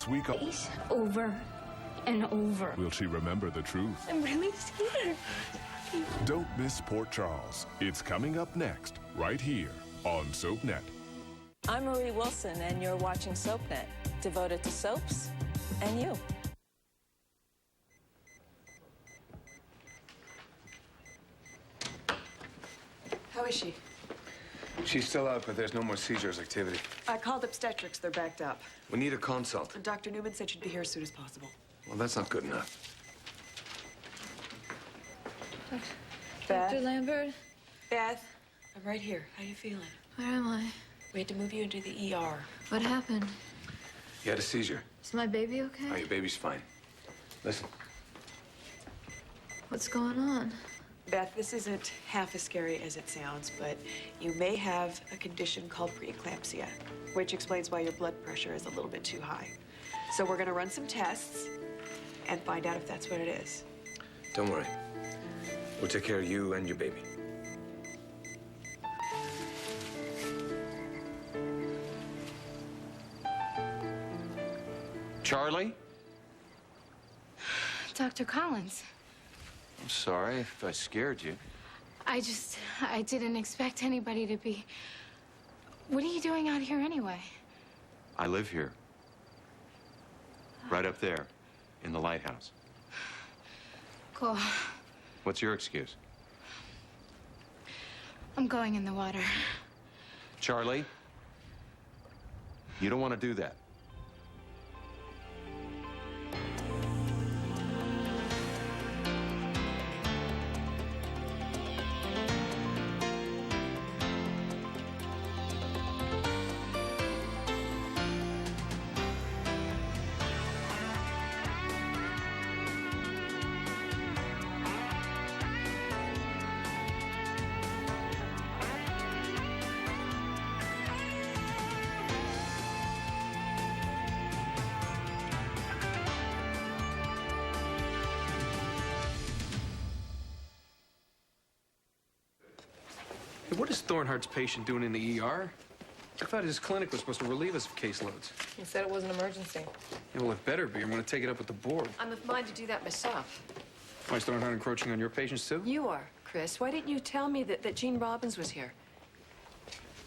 week. Over and over. Will she remember the truth? I'm really scared. Don't miss Port Charles. It's coming up next, right here on SoapNet. I'm Marie Wilson, and you're watching SoapNet, devoted to soaps and you. How is she? She's still out, but there's no more seizures activity. I called obstetrics. They're backed up. We need a consult. And Dr. Newman said she'd be here as soon as possible. Well, that's not good enough. Beth? Dr. Lambert, Beth, I'm right here. How you feeling? where am I? We had to move you into the ER. What happened? You had a seizure. Is my baby okay? Oh, your baby's fine. Listen, What's going on? Beth, this isn't half as scary as it sounds, but you may have a condition called preeclampsia, which explains why your blood pressure is a little bit too high. So we're gonna run some tests and find out if that's what it is. don't worry. We'll take care of you and your baby. Charlie? Dr. Collins, I'm sorry if I scared you. I didn't expect anybody to be... What are you doing out here anyway? I live here. Right up there, in the lighthouse. Cool. What's your excuse? I'm going in the water. Charlie? You don't want to do that. Hey, what is Thornhart's patient doing in the ER? I thought his clinic was supposed to relieve us of caseloads. He said it was an emergency. Yeah, well, it better be. I'm going to take it up with the board. I'm of mind to do that myself. Why is Thornhart encroaching on your patients, too? You are, Chris. Why didn't you tell me that Gene Robbins was here?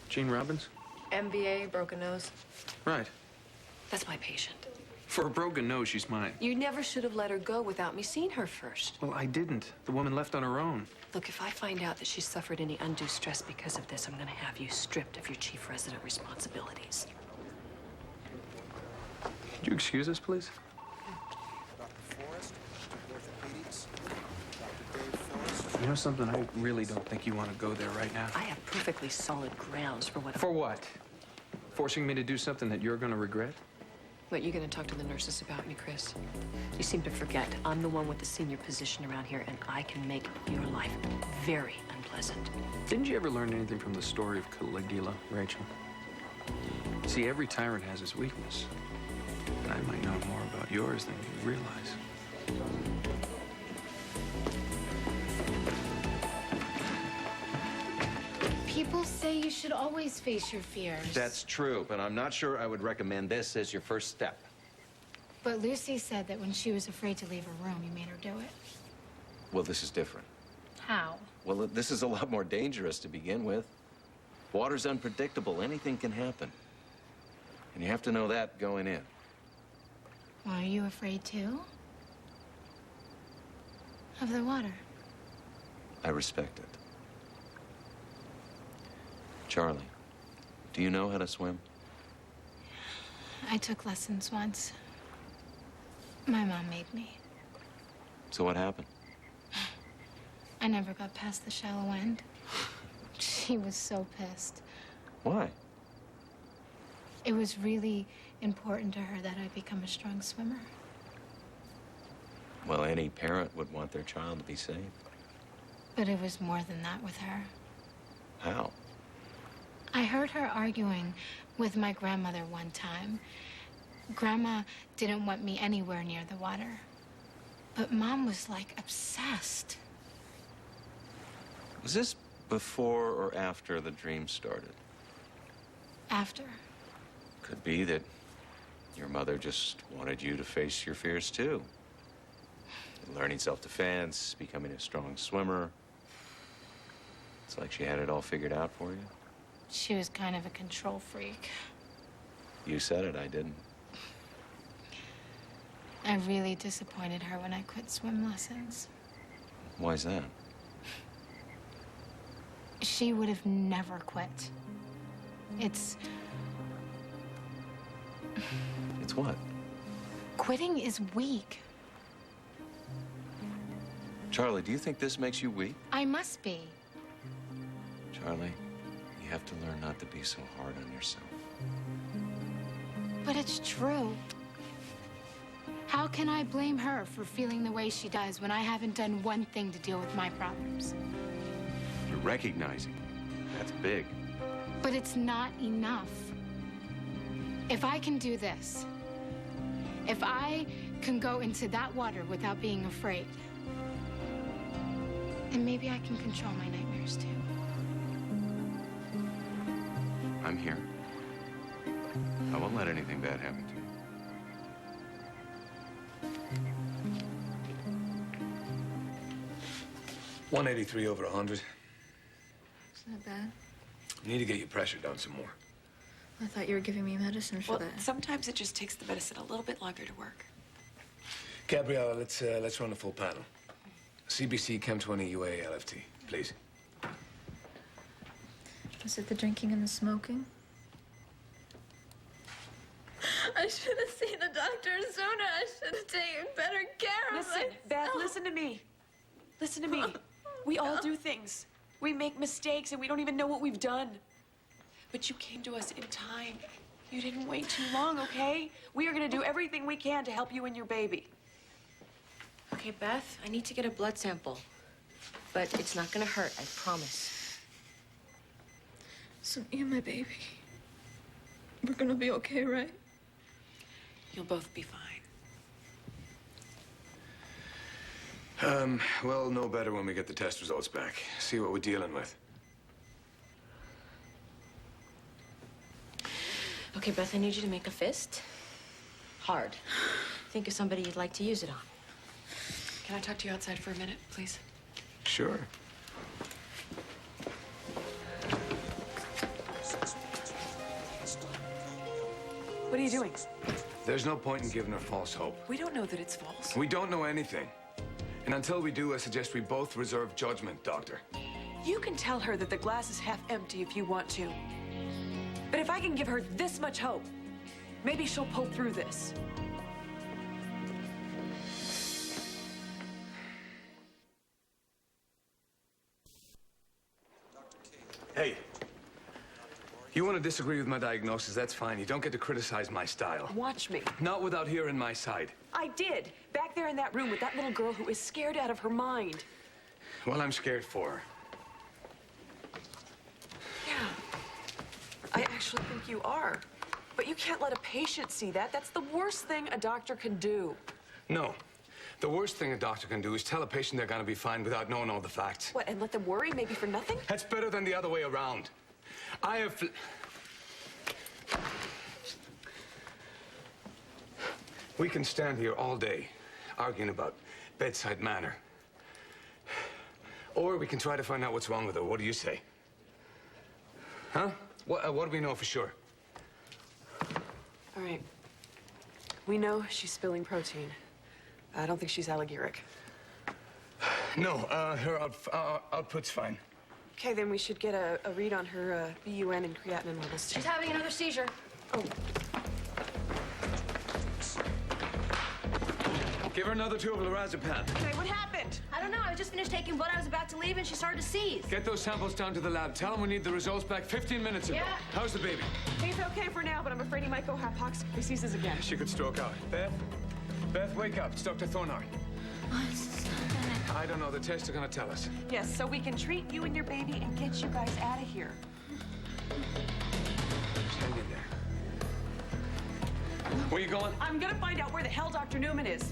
Gene Robbins? MBA, broken nose. Right. That's my patient. For a broken nose, she's mine. You never should have let her go without me seeing her first. Well, I didn't. The woman left on her own. Look, if I find out that she's suffered any undue stress because of this, I'm going to have you stripped of your chief resident responsibilities. Could you excuse us, please? You know something? I really don't think you want to go there right now. I have perfectly solid grounds for what... For what? Forcing me to do something that you're going to regret? What, you going to talk to the nurses about me, Chris? You seem to forget I'm the one with the senior position around here, and I can make your life very unpleasant. Didn't you ever learn anything from the story of Caligula, Rachel? See, every tyrant has his weakness. And I might know more about yours than you realize. People say you should always face your fears. That's true, but I'm not sure I would recommend this as your first step. But Lucy said that when she was afraid to leave her room, you made her do it. Well, this is different. How? Well, this is a lot more dangerous to begin with. Water's unpredictable. Anything can happen. And you have to know that going in. Well, are you afraid too? Of the water? I respect it. Charlie, do you know how to swim? I took lessons once. My mom made me. So what happened? I never got past the shallow end. She was so pissed. Why? It was really important to her that I become a strong swimmer. Well, any parent would want their child to be safe. But it was more than that with her. How? I heard her arguing with my grandmother one time. Grandma didn't want me anywhere near the water. But Mom was, like, obsessed. Was this before or after the dream started? After. Could be that Your mother just wanted you to face your fears, too. Learning self-defense, becoming a strong swimmer. It's like she had it all figured out for you. She was kind of a control freak. You said it, I didn't. I really disappointed her when I quit swim lessons. Why's that? She would have never quit. It's what? Quitting is weak. Charlie, do you think this makes you weak? I must be. Charlie, you have to learn not to be so hard on yourself. But it's true. How can I blame her for feeling the way she does when I haven't done one thing to deal with my problems? You're recognizing. That's big. But it's not enough. If I can do this, if I can go into that water without being afraid, then maybe I can control my nightmares too. I'm here. I won't let anything bad happen to you. $183 over 100. Isn't that bad? You need to get your pressure down some more. I thought you were giving me medicine for Well, that. sometimes it just takes the medicine a little bit longer to work. Gabriella, let's run a full panel. CBC, Chem 20, UA, LFT, please. Was it the drinking and the smoking? I should have seen the doctor sooner. I should have taken better care of Listen, myself. Beth, listen to me. Listen to me. We all do things. We make mistakes and we don't even know what we've done. But you came to us in time. You didn't wait too long, okay? We are gonna do everything we can to help you and your baby. Okay, Beth, I need to get a blood sample. But it's not gonna hurt, I promise. So me and my baby, we're gonna be okay, right? You'll both be fine. We'll know better when we get the test results back. See what we're dealing with. Okay, Beth, I need you to make a fist. Hard. Think of somebody you'd like to use it on. Can I talk to you outside for a minute, please? Sure. What are you doing? There's no point in giving her false hope. We don't know that it's false. We don't know anything. And until we do, I suggest we both reserve judgment, Doctor. You can tell her that the glass is half empty if you want to. But if I can give her this much hope, maybe she'll pull through this. Hey, you want to disagree with my diagnosis, that's fine. You don't get to criticize my style. Watch me. Not without hearing my side. I did. Back there in that room with that little girl who is scared out of her mind. Well, I'm scared for her. Yeah. I actually think you are. But you can't let a patient see that. That's the worst thing a doctor can do. No. The worst thing a doctor can do is tell a patient they're going to be fine without knowing all the facts. What, and let them worry maybe for nothing? That's better than the other way around. We can stand here all day arguing about bedside manner. Or we can try to find out what's wrong with her. What do you say? Huh? What do we know for sure? All right. We know she's spilling protein. I don't think she's allergic. No, her output's fine. Okay, then we should get a read on her BUN and creatinine levels. She's having another seizure. Oh, Give her another tube of lorazepam. okay, what happened? I don't know. I just finished taking blood. I was about to leave, and she started to seize. Get those samples down to the lab. Tell them we need the results back 15 minutes ago. Yeah. How's the baby? He's okay for now, but I'm afraid he might go hypoxic if he seizes again. She could stroke out. Beth, wake up. It's Dr. Thornhart. I don't know. The tests are going to tell us. Yes, so we can treat you and your baby and get you guys out of here. Just hang in there. Where you going? I'm gonna find out where the hell Dr. Newman is.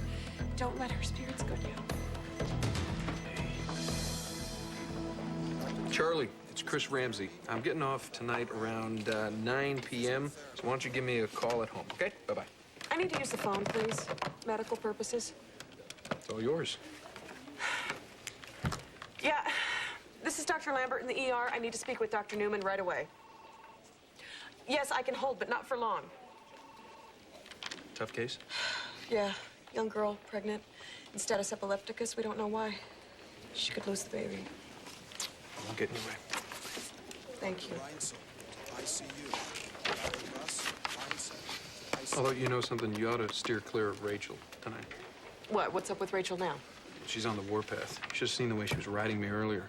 Don't let her spirits go down. Charlie, it's Chris Ramsey. I'm getting off tonight around 9 p.m., so why don't you give me a call at home, okay? Bye-bye. I need to use the phone, please. Medical purposes. It's all yours. Yeah, this is Dr. Lambert in the ER. I need to speak with Dr. Newman right away. Yes, I can hold, but not for long. Tough case? Yeah, young girl, pregnant, and status epilepticus. We don't know why. She could lose the baby. I won't get in your way. Thank you. Although, you know something, you ought to steer clear of Rachel tonight. What? What's up with Rachel now? She's on the warpath. You should have seen the way she was riding me earlier.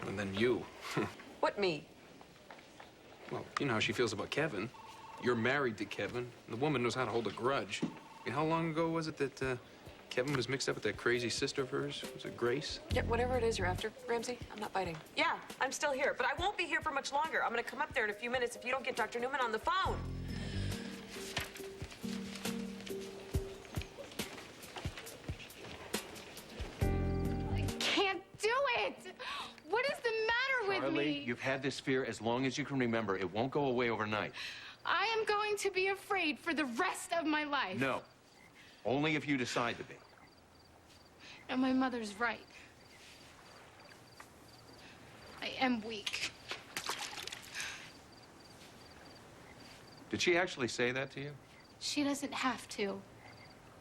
And then you. What, me? Well, you know how she feels about Kevin. You're married to Kevin. And the woman knows how to hold a grudge. I mean, how long ago was it that Kevin was mixed up with that crazy sister of hers? Was it Grace? Yeah, whatever it is you're after, Ramsey, I'm not biting. Yeah, I'm still here, but I won't be here for much longer. I'm gonna come up there in a few minutes if you don't get Dr. Newman on the phone. I can't do it! What is the matter with me? Charlie, you've had this fear as long as you can remember. It won't go away overnight. I am going to be afraid for the rest of my life. No. Only if you decide to be. And my mother's right. I am weak. Did she actually say that to you? She doesn't have to.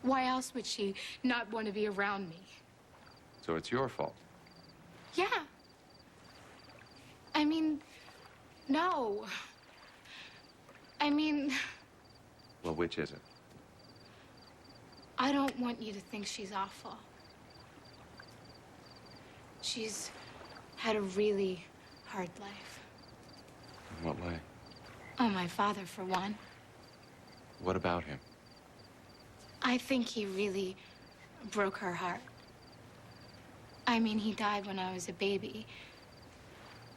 Why else would she not want to be around me? So it's your fault. Yeah. I mean, no. I mean, Well, which is it? I don't want you to think she's awful. She's had a really hard life. In what way? Oh, my father, for one. What about him? I think he really broke her heart. I mean, he died when I was a baby.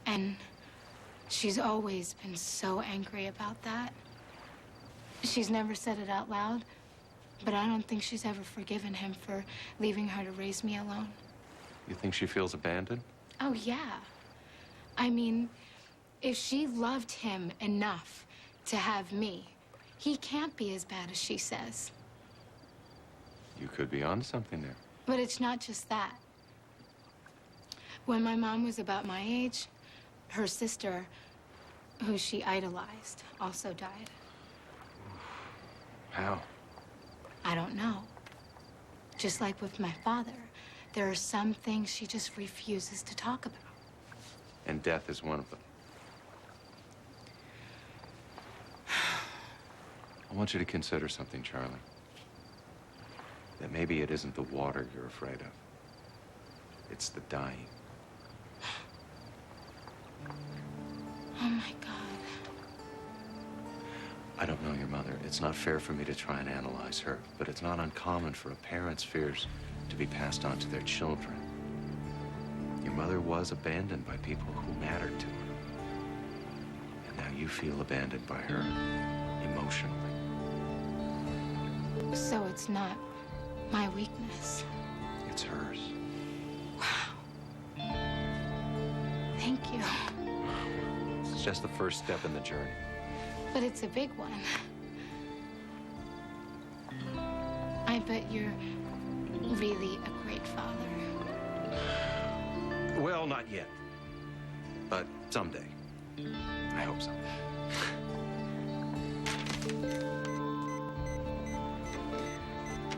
And she's always been so angry about that. She's never said it out loud, but I don't think she's ever forgiven him for leaving her to raise me alone. You think she feels abandoned? Oh, yeah. I mean, if she loved him enough to have me, he can't be as bad as she says. You could be on something there. But it's not just that. When my mom was about my age, her sister, who she idolized, also died. How? I don't know. Just like with my father, there are some things she just refuses to talk about. And death is one of them. I want you to consider something, Charlie. That maybe it isn't the water you're afraid of. It's the dying. Oh, my God. I don't know your mother. It's not fair for me to try and analyze her, but it's not uncommon for a parent's fears to be passed on to their children. Your mother was abandoned by people who mattered to her. And now you feel abandoned by her emotionally. So it's not my weakness. It's hers. Wow. Thank you. It's just the first step in the journey. But it's a big one. I bet you're really a great father. Well, not yet. But someday. I hope so.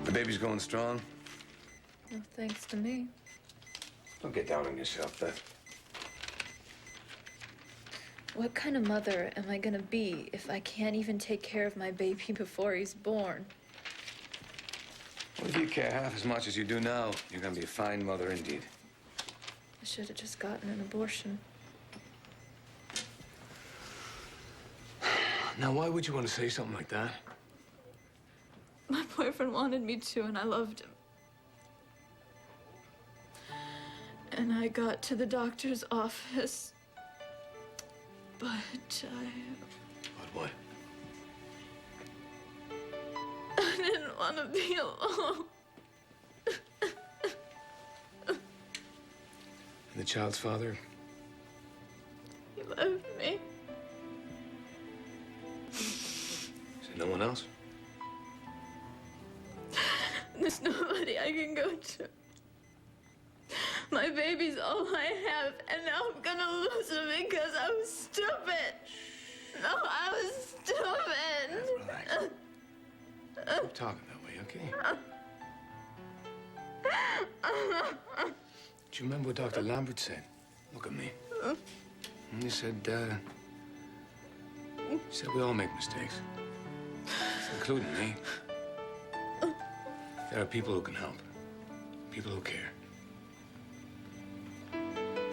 The baby's going strong. No thanks to me. Don't get down on yourself, Beth. What kind of mother am I gonna be if I can't even take care of my baby before he's born? Well, if you care half as much as you do now, you're gonna be a fine mother indeed. I should have just gotten an abortion. Now, why would you want to say something like that? My boyfriend wanted me to, and I loved him. And I got to the doctor's office, but But what? I didn't want to be alone. And the child's father? He left me. Is there no one else? There's nobody I can go to. My baby's all I have, and now I'm gonna lose him because I was stupid. No, I was stupid. Relax. Keep talking that way, okay? Do you remember what Dr. Lambert said? Look at me. And he said we all make mistakes, including me. There are people who can help, people who care,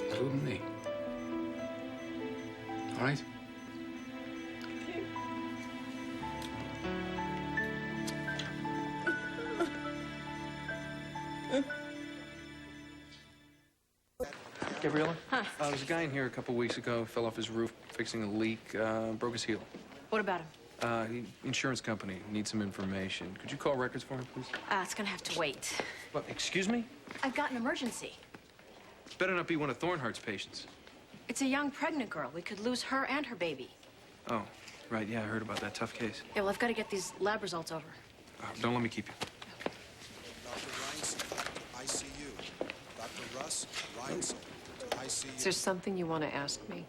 including me. All right? Gabriella? Huh? There's a guy in here a couple weeks ago, fell off his roof fixing a leak, broke his heel. What about him? Insurance company needs some information. Could you call records for him, please? It's gonna have to wait. What, excuse me? I've got an emergency. Better not be one of Thornhart's patients. It's a young pregnant girl. We could lose her and her baby. Oh, right, yeah, I heard about that tough case. Yeah, well, I've got to get these lab results over. Don't let me keep you. Dr. Reinsold, ICU. Dr. Russ, Reinsold, ICU. Is there something you want to ask me?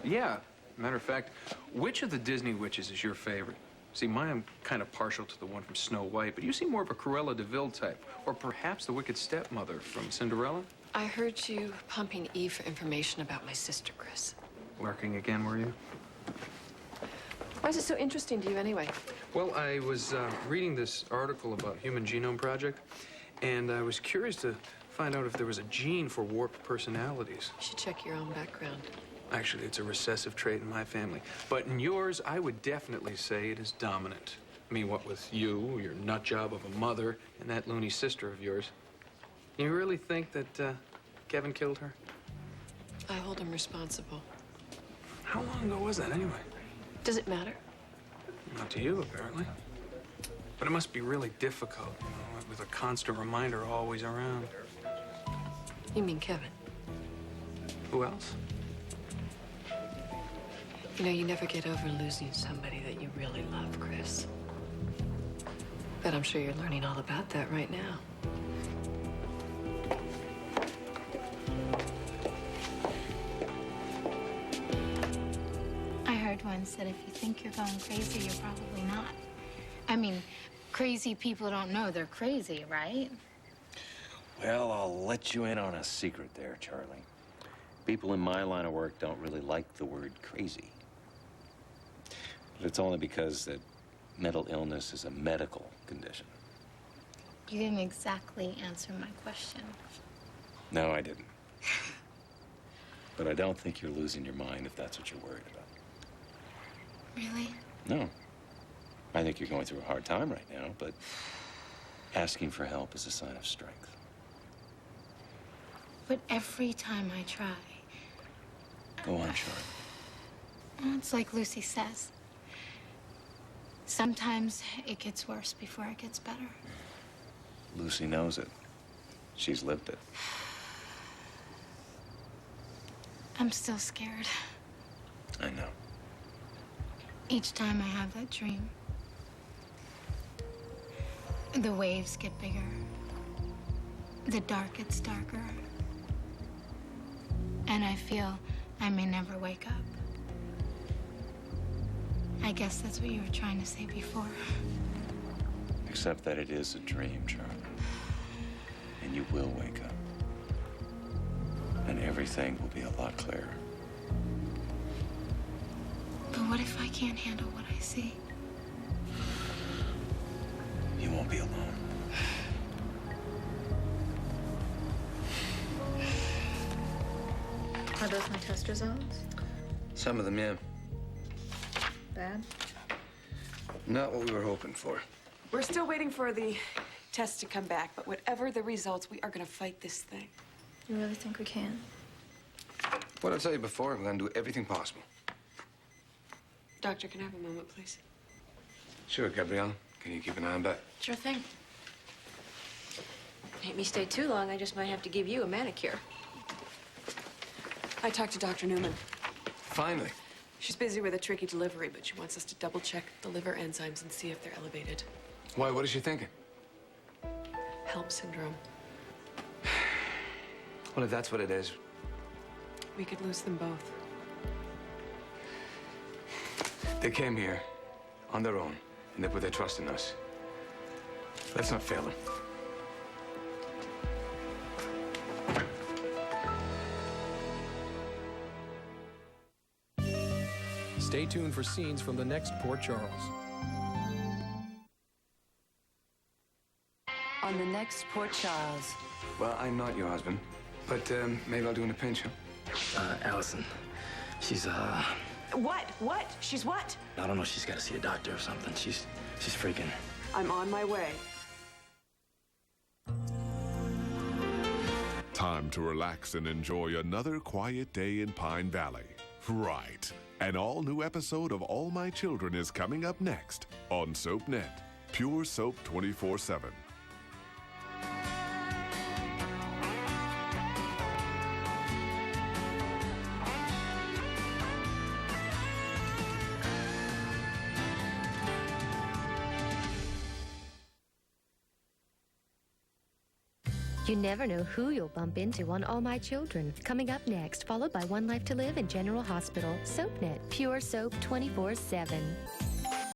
Yeah, matter of fact, which of the Disney witches is your favorite? See, mine, I'm kind of partial to the one from Snow White, but you seem more of a Cruella de Vil type, or perhaps the wicked stepmother from Cinderella? I heard you pumping Eve for information about my sister, Chris. Lurking again, were you? Why is it so interesting to you anyway? Well, I was reading this article about Human Genome Project, and I was curious to find out if there was a gene for warped personalities. You should check your own background. Actually, it's a recessive trait in my family. But in yours, I would definitely say it is dominant. I mean, what with you, your nut job of a mother, and that loony sister of yours. You really think that Kevin killed her? I hold him responsible. How long ago was that, anyway? Does it matter? Not to you, apparently. But it must be really difficult, you know, with a constant reminder always around. You mean Kevin? Who else? You know, you never get over losing somebody that you really love, Chris. But I'm sure you're learning all about that right now. I heard once that if you think you're going crazy, you're probably not. I mean, crazy people don't know they're crazy, right? Well, I'll let you in on a secret there, Charlie. People in my line of work don't really like the word crazy. But it's only because that mental illness is a medical condition. You didn't exactly answer my question. No, I didn't. But I don't think you're losing your mind if that's what you're worried about. Really? No. I think you're going through a hard time right now, but asking for help is a sign of strength. But every time I try... Go on, Charlie. Well, it's like Lucy says. Sometimes it gets worse before it gets better. Lucy knows it. She's lived it. I'm still scared. I know. Each time I have that dream, the waves get bigger. The dark gets darker. And I feel I may never wake up. I guess that's what you were trying to say before. Except that it is a dream, Charlie. And you will wake up. And everything will be a lot clearer. But what if I can't handle what I see? You won't be alone. Are those my test results? Some of them, yeah. Bad? Not what we were hoping for. We're still waiting for the test to come back, but whatever the results, we are gonna fight this thing. You really think we can? What I tell you before, we're gonna do everything possible. Doctor, can I have a moment, please? Sure, Gabrielle. Can you keep an eye on Beth? Sure thing. Make me stay too long, I just might have to give you a manicure. I talked to Dr. Newman. Finally. She's busy with a tricky delivery, but she wants us to double-check the liver enzymes and see if they're elevated. Why, what is she thinking? HELP syndrome. Well, if that's what it is, We could lose them both. they came here on their own, and they put their trust in us. Let's not fail them. Stay tuned for scenes from the next Port Charles. On the next Port Charles. Well, I'm not your husband, but maybe I'll do in a pinch, huh? Allison, she's, What? What? She's what? I don't know, she's got to see a doctor or something. She's freaking. I'm on my way. Time to relax and enjoy another quiet day in Pine Valley. Right. An all-new episode of All My Children is coming up next on SoapNet. Pure Soap 24/7. You never know who you'll bump into on All My Children. Coming up next, followed by One Life to Live in General Hospital. SoapNet, pure soap 24/7.